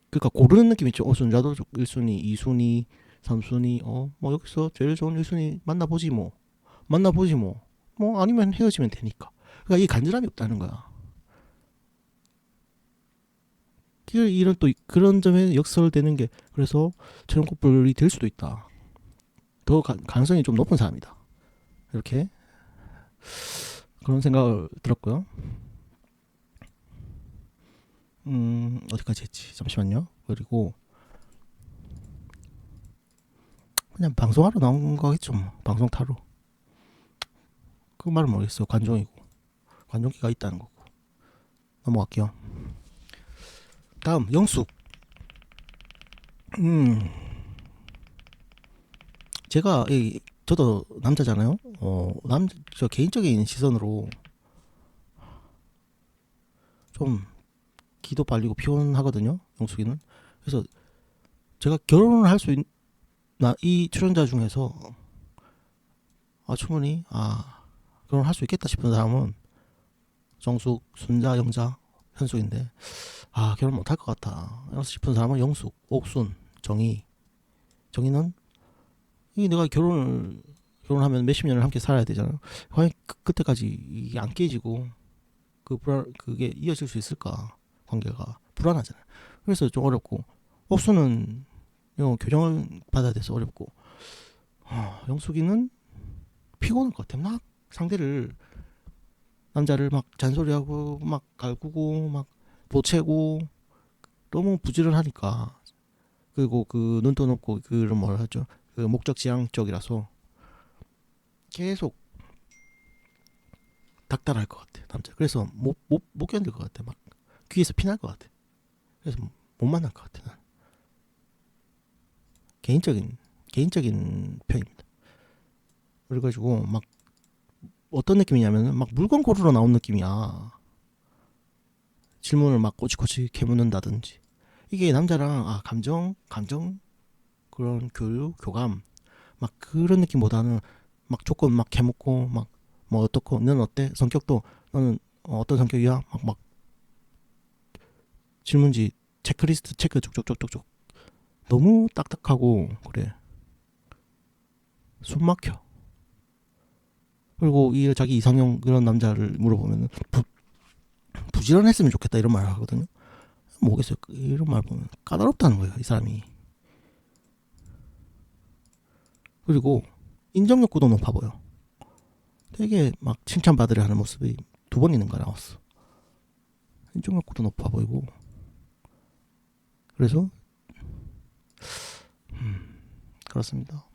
그러니까 고르는 느낌 있죠. 순자도 1순위 2순위 3순위 뭐 여기서 제일 좋은 1순위 만나보지 뭐 아니면 헤어지면 되니까. 그러니까 이 간절함이 없다는 거야. 이런 또 그런 점에 역설되는 게 그래서 최종 커플이 될 수도 있다. 더 가능성이 좀 높은 사람이다. 이렇게 그런 생각을 들었고요. 어디까지 했지? 잠시만요. 그리고 그냥 방송하러 나온 거겠죠. 뭐. 방송 타러. 그 말은 모르겠어요. 관종기가 있다는 거고. 넘어갈게요. 다음 영숙. 제가 저도 남자잖아요. 저 개인적인 시선으로 좀 기도 빨리고 피곤하거든요. 영숙이는. 그래서 제가 결혼을 할 수 있나 이 출연자 중에서 충분히 결혼할 수 있겠다 싶은 사람은 정숙, 순자, 영자 현숙인데 아 결혼 못할 것 같다 싶은 사람은 영숙, 옥순, 정희. 정희는 이게 내가 결혼하면 몇십 년을 함께 살아야 되잖아요. 과연 그때까지 이게 안 깨지고 그게 이어질 수 있을까? 관계가 불안하잖아요. 그래서 좀 어렵고 옥수는 교정을 받아야 돼서 어렵고 영숙이는 피곤할 것 같아. 막 상대를 남자를 막 잔소리하고 막 갈구고 막 보채고 너무 부지런하니까 그리고 그 눈도 높고 그런 뭐라 하죠? 그 목적지향적이라서 계속 닥달할 것 같아 남자. 그래서 못 견딜 것 같아. 막 귀에서 피날 것 같아. 그래서 못 만날 것 같아. 난 개인적인 편입니다. 그래가지고 막 어떤 느낌이냐면 막 물건 고르러 나온 느낌이야. 질문을 막 꼬치꼬치 캐묻는다든지. 이게 남자랑 감정 그런 교육 교감 막 그런 느낌보다는 막 조건 막 캐묻고 막 뭐 어떻고 너는 어때 성격도 너는 어떤 성격이야 막 질문지 체크리스트 체크 쪽쪽쪽쪽쪽 너무 딱딱하고 그래. 숨 막혀. 그리고 이 자기 이상형 그런 남자를 물어보면 부지런했으면 좋겠다 이런 말을 하거든요. 뭐겠어요. 이런 말 보면 까다롭다는 거예요 이 사람이. 그리고 인정 욕구도 높아 보여. 되게 막 칭찬받으려 하는 모습이 두 번 있는 거 나왔어. 인정 욕구도 높아 보이고. 그래서 그렇습니다.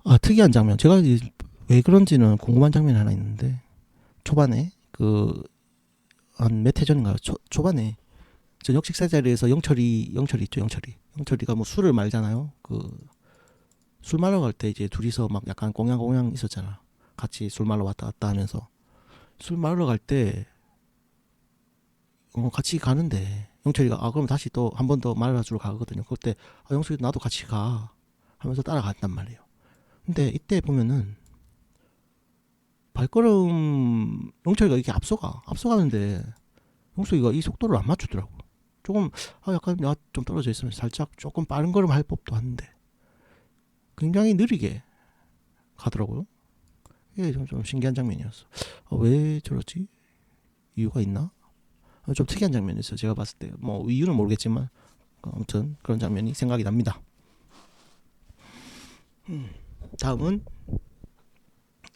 아 특이한 장면. 제가 왜 그런지는 궁금한 장면이 하나 있는데 초반에 그 한 몇 회 전인가요? 초반에 저녁 식사 자리에서 영철이 있죠. 영철이가 뭐 술을 말잖아요. 그 술 마러 갈 때 이제 둘이서 막 약간 꽁냥꽁냥 있었잖아. 같이 술 마러 왔다 갔다 하면서 술 마러 갈 때 같이 가는데 영철이가 그럼 다시 또 한 번 더 말아주러 가거든요. 그때 영철이 나도 같이 가 하면서 따라간단 말이에요. 근데 이때 보면은 발걸음 영철이가 이렇게 앞서가는데 영숙이가 이 속도를 안 맞추더라고. 조금 약간 좀 떨어져 있으면 살짝 조금 빠른 걸음 할 법도 한데 굉장히 느리게 가더라고요. 이게 좀 신기한 장면이었어. 왜 저러지? 이유가 있나? 좀 특이한 장면이었어요. 제가 봤을 때 뭐 이유는 모르겠지만 아무튼 그런 장면이 생각이 납니다. 다음은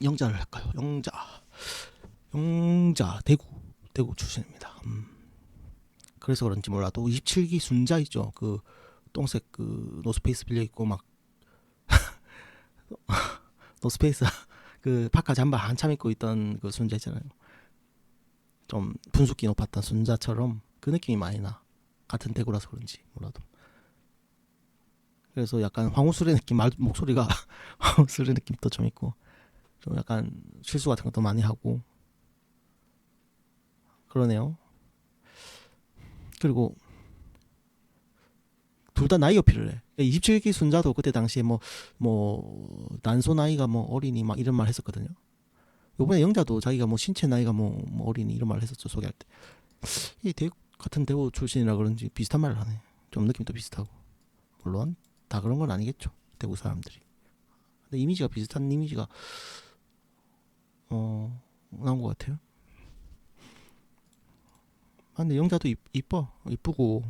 영자를 할까요? 영자 대구 출신입니다. 그래서 그런지 몰라도 27기 순자 있죠. 그 똥색 그 노스페이스 빌려 입고 막 노스페이스 그 파카 잠바 한참 입고 있던 그 순자 있잖아요. 좀 분숙기 높았던 순자처럼 그 느낌이 많이 나. 같은 대구라서 그런지 몰라도. 그래서 약간 황우술의 느낌 목소리가 황우술의 느낌도 좀 있고 좀 약간 실수 같은 것도 많이 하고 그러네요. 그리고 둘 다 나이 어필을 해. 27기 순자도 그때 당시에 난소 나이가 뭐 어린이 막 이런 말 했었거든요. 요번에 영자도 자기가 뭐 신체 나이가 뭐 어린이 이런 말 했었죠 소개할 때. 이 같은 대구 출신이라 그런지 비슷한 말을 하네. 좀 느낌도 비슷하고. 물론 다 그런 건 아니겠죠. 대구 사람들이. 근데 이미지가 비슷한 이미지가 나온 것 같아요. 근데 영자도 이쁘고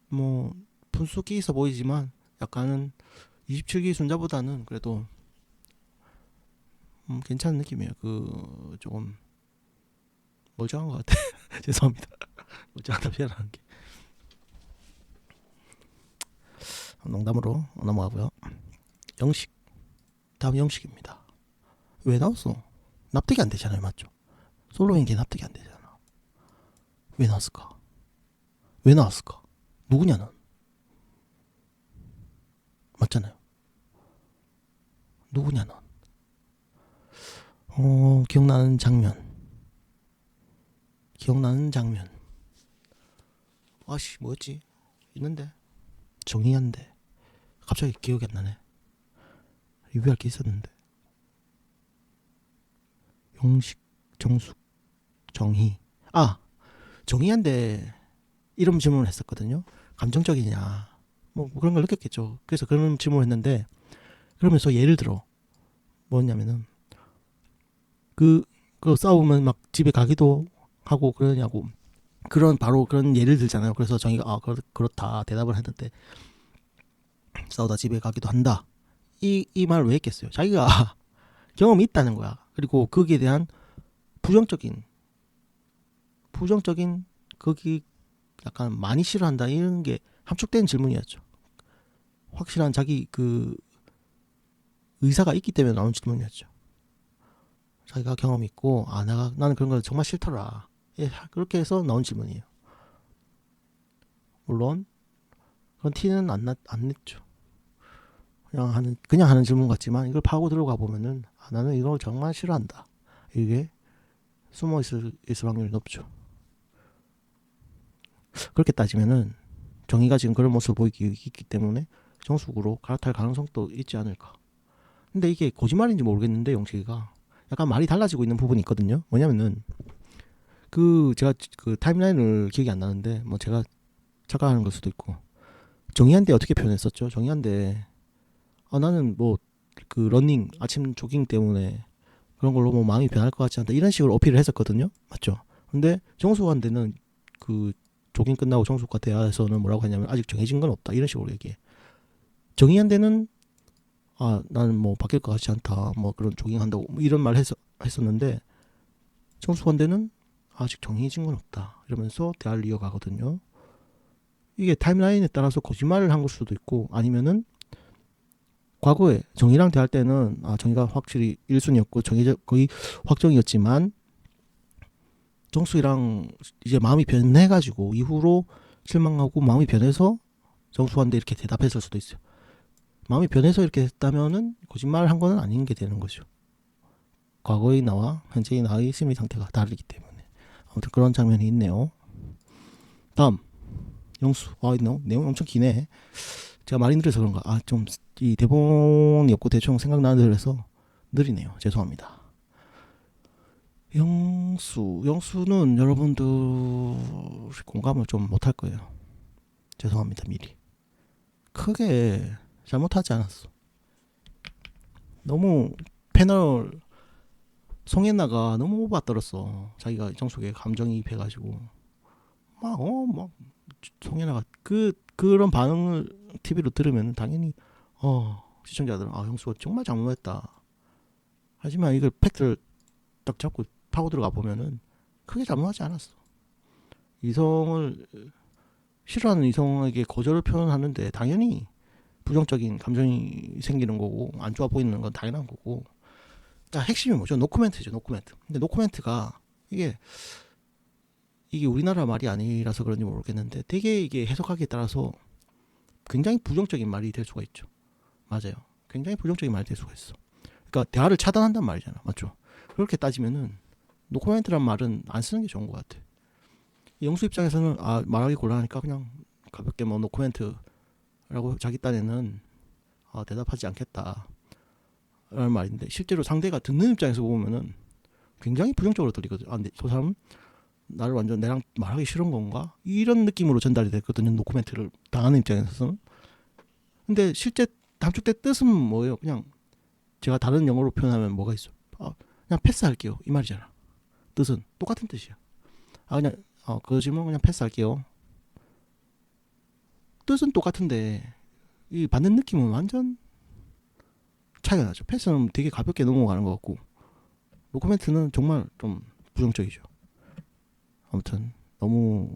뭐 분수기 있어 보이지만 약간은 27기 순자보다는 그래도 괜찮은 느낌이에요. 그 조금 멀쩡한 것 같아. 죄송합니다. 멀쩡하다 표현하는 게. 농담으로 넘어가고요. 영식. 다음 영식입니다. 왜 나왔어? 납득이 안 되잖아요, 맞죠? 솔로인 게 납득이 안 되잖아. 왜 나왔을까? 왜 나왔을까? 누구냐 넌? 맞잖아요. 누구냐 넌? 기억나는 장면. 아씨 뭐였지? 있는데 정리한데 갑자기 기억이 안 나네. 리뷰할 게 있었는데 영식, 정숙, 정희. 아, 정희한테 이런 질문을 했었거든요. 감정적이냐, 뭐 그런 걸 느꼈겠죠. 그래서 그런 질문을 했는데, 그러면서 예를 들어 뭐냐면은 그, 그 싸우면 막 집에 가기도 하고 그러냐고, 그런 바로 그런 예를 들잖아요. 그래서 정희가 그렇다 대답을 했는데, 싸우다 집에 가기도 한다, 이 말 왜 했겠어요? 자기가 경험이 있다는 거야. 그리고 거기에 대한 부정적인 거기 약간 많이 싫어한다 이런 게 함축된 질문이었죠. 확실한 자기 그 의사가 있기 때문에 나온 질문이었죠. 자기가 경험이 있고, 나는 그런 걸 정말 싫더라, 예, 그렇게 해서 나온 질문이에요. 물론 그런 티는 안 냈죠. 그냥 하는 질문 같지만, 이걸 파고 들어가 보면은 나는 이걸 정말 싫어한다, 이게 숨어 있을 확률이 높죠. 그렇게 따지면은 정의가 지금 그런 모습을 보이기 있기 때문에 정숙으로 갈아탈 가능성도 있지 않을까. 근데 이게 거짓말인지 모르겠는데, 영식이가 약간 말이 달라지고 있는 부분이 있거든요. 뭐냐면은 제가 그 타임라인을 기억이 안 나는데, 뭐 제가 착각하는 걸 수도 있고, 정의한데 어떻게 표현했었죠? 정의한데 나는 뭐 그 러닝 아침 조깅 때문에 그런 걸로 뭐 마음이 변할 것 같지 않다, 이런 식으로 어필을 했었거든요. 맞죠? 근데 정숙한테는 그 조깅 끝나고 정숙과 대화에서는 뭐라고 했냐면, 아직 정해진 건 없다, 이런 식으로 얘기해. 정의한테는 나는 뭐 바뀔 것 같지 않다, 뭐 그런 조깅한다고 뭐 이런 말 했었는데, 정숙한테는 아직 정해진 건 없다 이러면서 대화를 이어가거든요. 이게 타임라인에 따라서 거짓말을 한 걸 수도 있고, 아니면은 과거에 정희랑 대할 때는 정희가 확실히 1순위였고 정희 거의 확정이었지만, 정수이랑 이제 마음이 변해가지고 이후로 실망하고 마음이 변해서 정수한테 이렇게 대답했을 수도 있어요. 마음이 변해서 이렇게 했다면은 거짓말을 한 거는 아닌 게 되는 거죠. 과거의 나와 현재의 나의 심리 상태가 다르기 때문에. 아무튼 그런 장면이 있네요. 다음 영수. 내용 엄청 기네. 제가 많이 느려서 그런가, 좀 이 대본이 없고 대충 생각나는 대로 해서 느리네요. 죄송합니다. 영수는 여러분들 공감을 좀 못할 거예요. 죄송합니다 미리. 크게 잘못하지 않았어. 너무 패널 송혜나가 너무 오바 떨었어. 자기가 정숙에 감정이입해가지고 막 송혜나가 그런 반응을 TV로 들으면 당연히 시청자들은 형수가 정말 잘못했다. 하지만 이걸 팩트를 딱 잡고 파고 들어가 보면은 크게 잘못하지 않았어. 이성을 싫어하는 이성에게 거절을 표현하는데 당연히 부정적인 감정이 생기는 거고, 안 좋아 보이는 건 당연한 거고. 자, 핵심이 뭐죠? 노코멘트죠, 노코멘트. 근데 노코멘트가 이게 우리나라 말이 아니라서 그런지 모르겠는데, 되게 이게 해석하기에 따라서 굉장히 부정적인 말이 될 수가 있죠. 맞아요. 굉장히 부정적인 말이 될 수가 있어. 그러니까 대화를 차단한단 말이잖아. 맞죠? 그렇게 따지면은 노코멘트란 말은 안 쓰는 게 좋은 것 같아. 영수 입장에서는 말하기 곤란하니까 그냥 가볍게 뭐 노코멘트라고 자기 딴에는 대답하지 않겠다 라는 말인데, 실제로 상대가 듣는 입장에서 보면은 굉장히 부정적으로 들리거든. 근데 저 사람 나를 완전 내랑 말하기 싫은 건가? 이런 느낌으로 전달이 됐거든요. 노코멘트를 당하는 입장에서는. 근데 실제 함축된 뜻은 뭐예요? 그냥 제가 다른 영어로 표현하면 뭐가 있어? 그냥 패스할게요, 이 말이잖아. 뜻은 똑같은 뜻이야. 그냥 그 질문 그냥 패스할게요. 뜻은 똑같은데 이 받는 느낌은 완전 차이가 나죠. 패스는 되게 가볍게 넘어가는 것 같고, 노코멘트는 정말 좀 부정적이죠. 아무튼 너무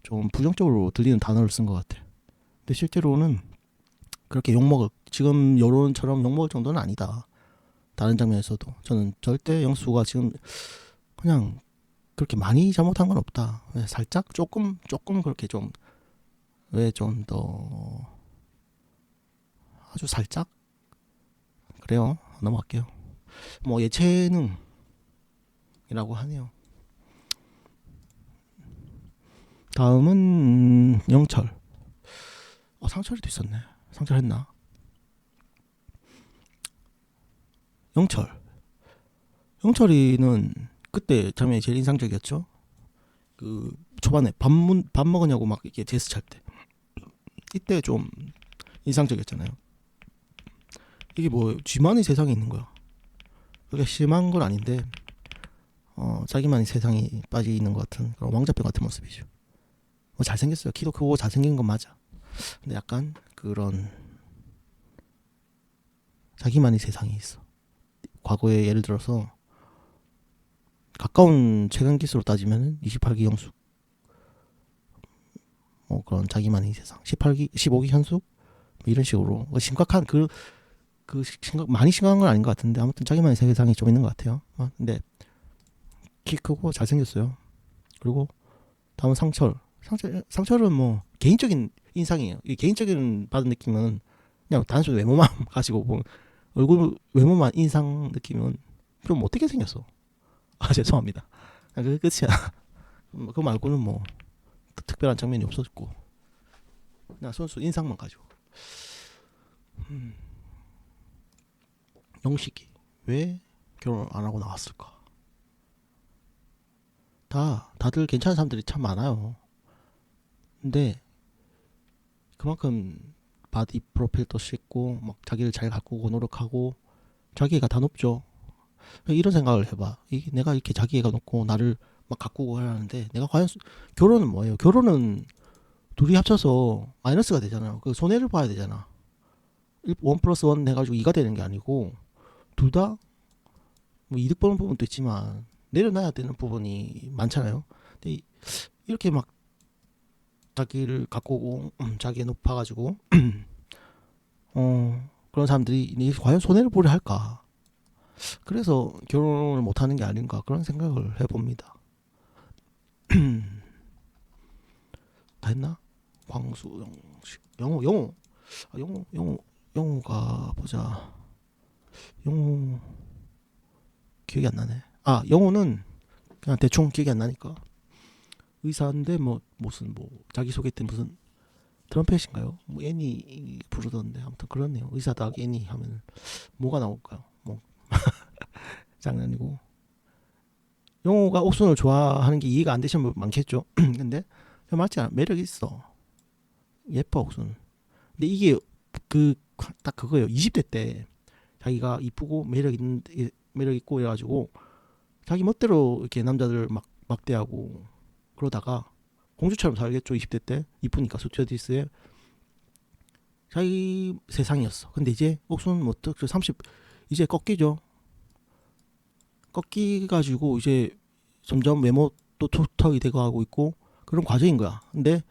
좀 부정적으로 들리는 단어를 쓴 것 같아. 근데 실제로는 그렇게 욕먹을, 지금 여론처럼 욕먹을 정도는 아니다. 다른 장면에서도 저는 절대 영수가 지금 그냥 그렇게 많이 잘못한 건 없다. 살짝 조금 그렇게 좀, 왜 좀 더 아주 살짝 그래요. 넘어갈게요. 뭐 예체능이라고 하네요. 다음은 영철. 상철이도 있었네. 상철 했나? 영철. 영철이는 그때 장면이 제일 인상적이었죠. 그 초반에 밥 먹으냐고 막 이렇게 제스처 할 때, 이때 좀 인상적이었잖아요. 이게 뭐 쥐만이 세상에 있는 거야. 그게 심한 건 아닌데 자기만이 세상에 빠져 있는 것 같은 그런 왕자병 같은 모습이죠. 뭐 잘생겼어요. 키도 크고 잘생긴 건 맞아. 근데 약간 그런 자기만이 세상에 있어. 과거에 예를 들어서 가까운 최근 기수로 따지면 28기 영숙, 뭐 그런 자기만이 세상, 15기 현숙, 뭐 이런 식으로 심각한 많이 심각한 건 아닌 것 같은데 아무튼 자기만의 세상이 좀 있는 것 같아요. 근데 키 크고 잘생겼어요. 그리고 다음은 상철은 뭐 개인적인 인상이에요. 이 개인적인 받은 느낌은 그냥 단순히 외모만 가지고 뭐 얼굴 외모만 인상 느낌은 좀 어떻게 생겼어. 죄송합니다. 그게 끝이야. 그거 말고는 뭐 특별한 장면이 없었고 그냥 선수 인상만 가지고. 영식이 왜 결혼 안 하고 나왔을까? 다들 괜찮은 사람들이 참 많아요. 근데 그만큼 바디 프로필도 씻고 막 자기를 잘 가꾸고 노력하고 자기애가 다 높죠. 이런 생각을 해봐. 내가 이렇게 자기애가 높고 나를 막 가꾸고 하는데 내가 과연 결혼은 뭐예요? 결혼은 둘이 합쳐서 마이너스가 되잖아요. 그 손해를 봐야 되잖아. 1 플러스 1 해가지고 2가 되는 게 아니고 둘 다 뭐 이득 보는 부분도 있지만 내려놔야 되는 부분이 많잖아요. 근데 이렇게 막 자기를 가꾸고 자기애 높아가지고 그런 사람들이 과연 손해를 보려 할까? 그래서 결혼을 못하는 게 아닌가 그런 생각을 해봅니다. 다 했나? 광수, 영호, 영호가 보자. 영호 기억이 안 나네. 영호는 그냥 대충 기억이 안 나니까 의사인데 뭐 무슨 뭐 자기 소개 때 무슨 트럼펫인가요? 뭐 애니 부르던데 아무튼 그렇네요. 의사다 애니 하면 뭐가 나올까요? 뭐 장난이고. 영호가 옥순을 좋아하는 게 이해가 안 되시는 분 많겠죠. 근데 맞지 않아? 매력 있어. 예뻐 옥순. 근데 이게 딱 그거예요. 20대 때 자기가 이쁘고 매력 있고 해가지고 자기 멋대로 이렇게 남자들 막 막대하고 그러다가 공주처럼 살겠죠. 20대 때 이쁘니까 스튜어디스에 자기 세상이었어. 근데 이제 옥순 뭐또 30 이제 꺾이죠. 꺾이가지고 이제 점점 외모도 툭턱이 되고 하고 있고 그런 과정인 거야. 근데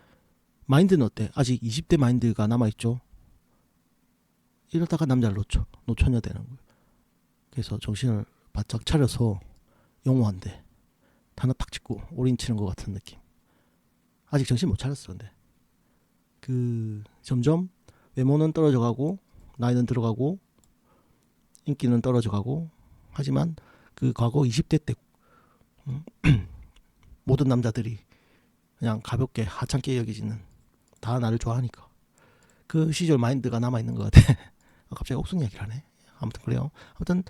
마인드는 어때? 아직 20대 마인드가 남아있죠. 이러다가 남자를 노처녀 되는 거예요. 그래서 정신을 바짝 차려서 영호한테 하나 탁 찍고 올인치는 것 같은 느낌. 아직 정신 못 차렸어. 근데 점점 외모는 떨어져가고 나이는 들어가고 인기는 떨어져가고 하지만 그 과거 20대 때 모든 남자들이 그냥 가볍게 하찮게 여기지는 다 나를 좋아하니까 그 시절 마인드가 남아있는 것 같아. 갑자기 옥순 이야기를 하네. 아무튼 그래요. 아무튼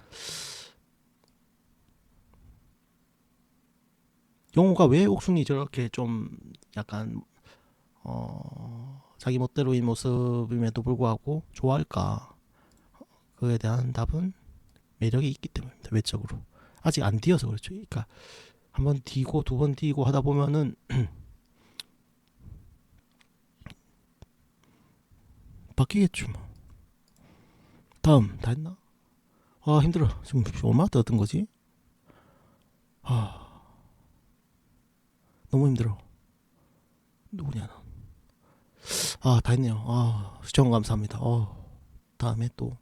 영호가 왜 옥순이 저렇게 좀 약간 자기 멋대로인 모습임에도 불구하고 좋아할까? 그에 대한 답은 매력이 있기 때문입니다. 외적으로 아직 안 뒤어서 그렇죠. 그러니까 한 번 뒤고 두 번 뒤고 하다 보면은 바뀌겠죠. 뭐. 다음 다 했나? 힘들어. 지금 얼마나 떠든 거지? 너무 힘들어. 누구냐 너. 다 했네요. 시청 감사합니다. 다음에 또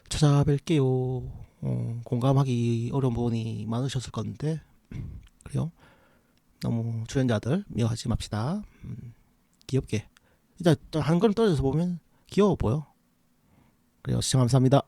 찾아뵐게요. 공감하기 어려운 부분이 많으셨을 건데 그래요. 너무 출연자들 미워하지 맙시다. 귀엽게. 일단 한 걸음 떨어져서 보면 귀여워 보여. 그래요. 시청 감사합니다.